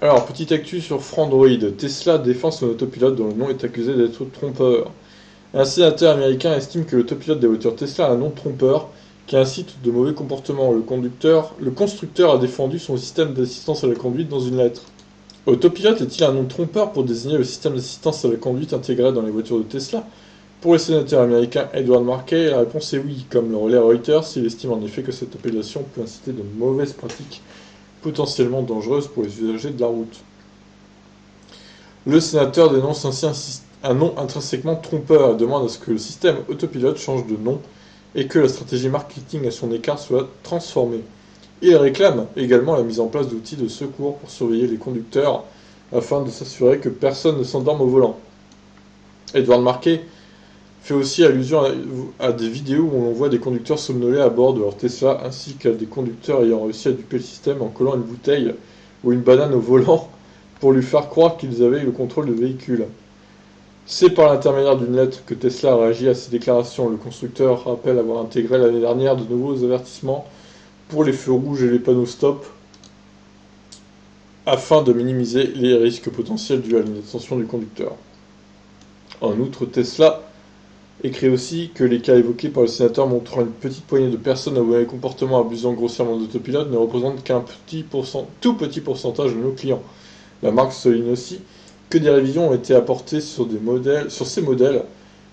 Alors, petite actu sur Frandroid. Tesla défend son autopilote dont le nom est accusé d'être trompeur. Un sénateur américain estime que l'autopilote des voitures Tesla a un nom trompeur qui incite de mauvais comportements. Le constructeur a défendu son système d'assistance à la conduite dans une lettre. Autopilote est-il un nom trompeur pour désigner le système d'assistance à la conduite intégré dans les voitures de Tesla? Pour le sénateur américain Edward Markey, la réponse est oui. Comme le relais Reuters, il estime en effet que cette appellation peut inciter de mauvaises pratiques potentiellement dangereuses pour les usagers de la route. Le sénateur dénonce ainsi un nom intrinsèquement trompeur et demande à ce que le système autopilote change de nom et que la stratégie marketing à son écart soit transformée. Il réclame également la mise en place d'outils de secours pour surveiller les conducteurs afin de s'assurer que personne ne s'endorme au volant. Edward Markey fait aussi allusion à des vidéos où l'on voit des conducteurs somnolés à bord de leur Tesla ainsi qu'à des conducteurs ayant réussi à duper le système en collant une bouteille ou une banane au volant pour lui faire croire qu'ils avaient le contrôle du véhicule. C'est par l'intermédiaire d'une lettre que Tesla a réagi à ces déclarations. Le constructeur rappelle avoir intégré l'année dernière de nouveaux avertissements pour les feux rouges et les panneaux stop afin de minimiser les risques potentiels dus à l'inattention du conducteur. En outre, Tesla écrit aussi que les cas évoqués par le sénateur montrant une petite poignée de personnes au mauvais comportement abusant grossièrement d'autopilote ne représentent qu'un tout petit pourcentage de nos clients. La marque souligne aussi que des révisions ont été apportées sur ces modèles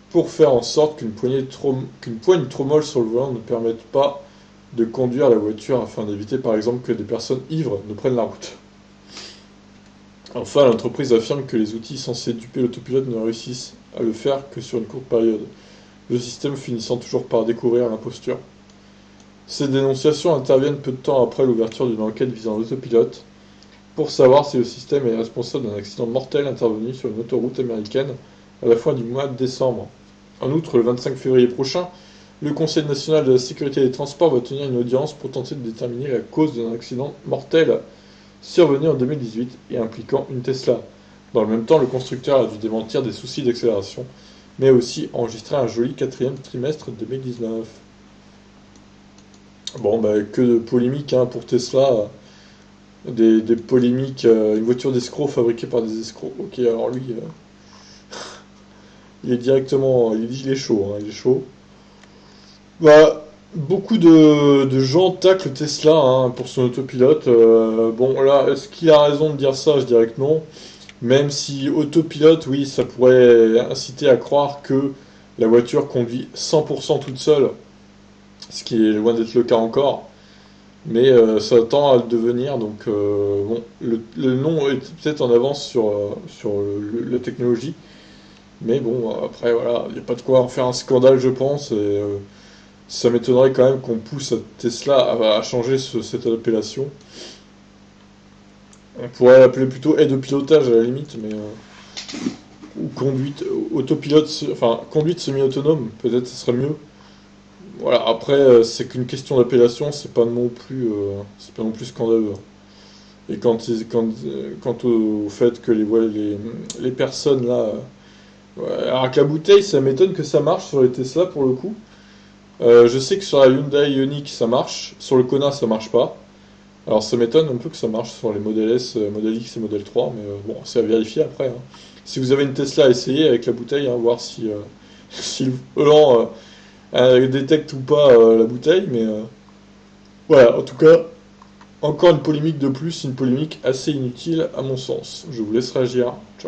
pour faire en sorte qu'une poigne trop molle sur le volant ne permette pas de conduire la voiture afin d'éviter par exemple que des personnes ivres ne prennent la route. Enfin, l'entreprise affirme que les outils censés duper l'autopilote ne réussissent à le faire que sur une courte période, le système finissant toujours par découvrir l'imposture. Ces dénonciations interviennent peu de temps après l'ouverture d'une enquête visant l'autopilote pour savoir si le système est responsable d'un accident mortel intervenu sur une autoroute américaine à la fin du mois de décembre. En outre, le 25 février prochain, le Conseil national de la sécurité des transports va tenir une audience pour tenter de déterminer la cause d'un accident mortel survenu en 2018 et impliquant une Tesla. Dans le même temps, le constructeur a dû démentir des soucis d'accélération, mais aussi enregistrer un joli quatrième trimestre 2019. Bon, que de polémiques pour Tesla, des polémiques, une voiture d'escroc fabriquée par des escrocs. Ok, alors lui, il est chaud, il est chaud. Beaucoup de gens taclent Tesla pour son autopilote. Bon, là, est-ce qu'il a raison de dire ça? Je dirais que non. Même si autopilote, oui, ça pourrait inciter à croire que la voiture conduit 100% toute seule, ce qui est loin d'être le cas encore. Mais ça tend à le devenir, donc bon, le nom est peut-être en avance sur la technologie. Mais bon, après, voilà, il n'y a pas de quoi en faire un scandale, je pense. Et ça m'étonnerait quand même qu'on pousse Tesla à changer cette appellation. On pourrait l'appeler plutôt aide au pilotage à la limite, mais ou conduite autopilote, enfin conduite semi-autonome, peut-être ce serait mieux. Voilà, après c'est qu'une question d'appellation, c'est pas non plus scandaleux. Et quant au fait que les personnes là, ouais, alors avec la bouteille, ça m'étonne que ça marche sur les Tesla pour le coup. Je sais que sur la Hyundai Ioniq ça marche, sur le Kona ça marche pas. Alors ça m'étonne un peu que ça marche sur les modèles S, modèle X et modèle 3, mais bon, c'est à vérifier après. Si vous avez une Tesla, essayez avec la bouteille, voir si, si le volant détecte ou pas la bouteille, mais voilà, en tout cas, encore une polémique de plus, une polémique assez inutile à mon sens. Je vous laisse réagir. Ciao.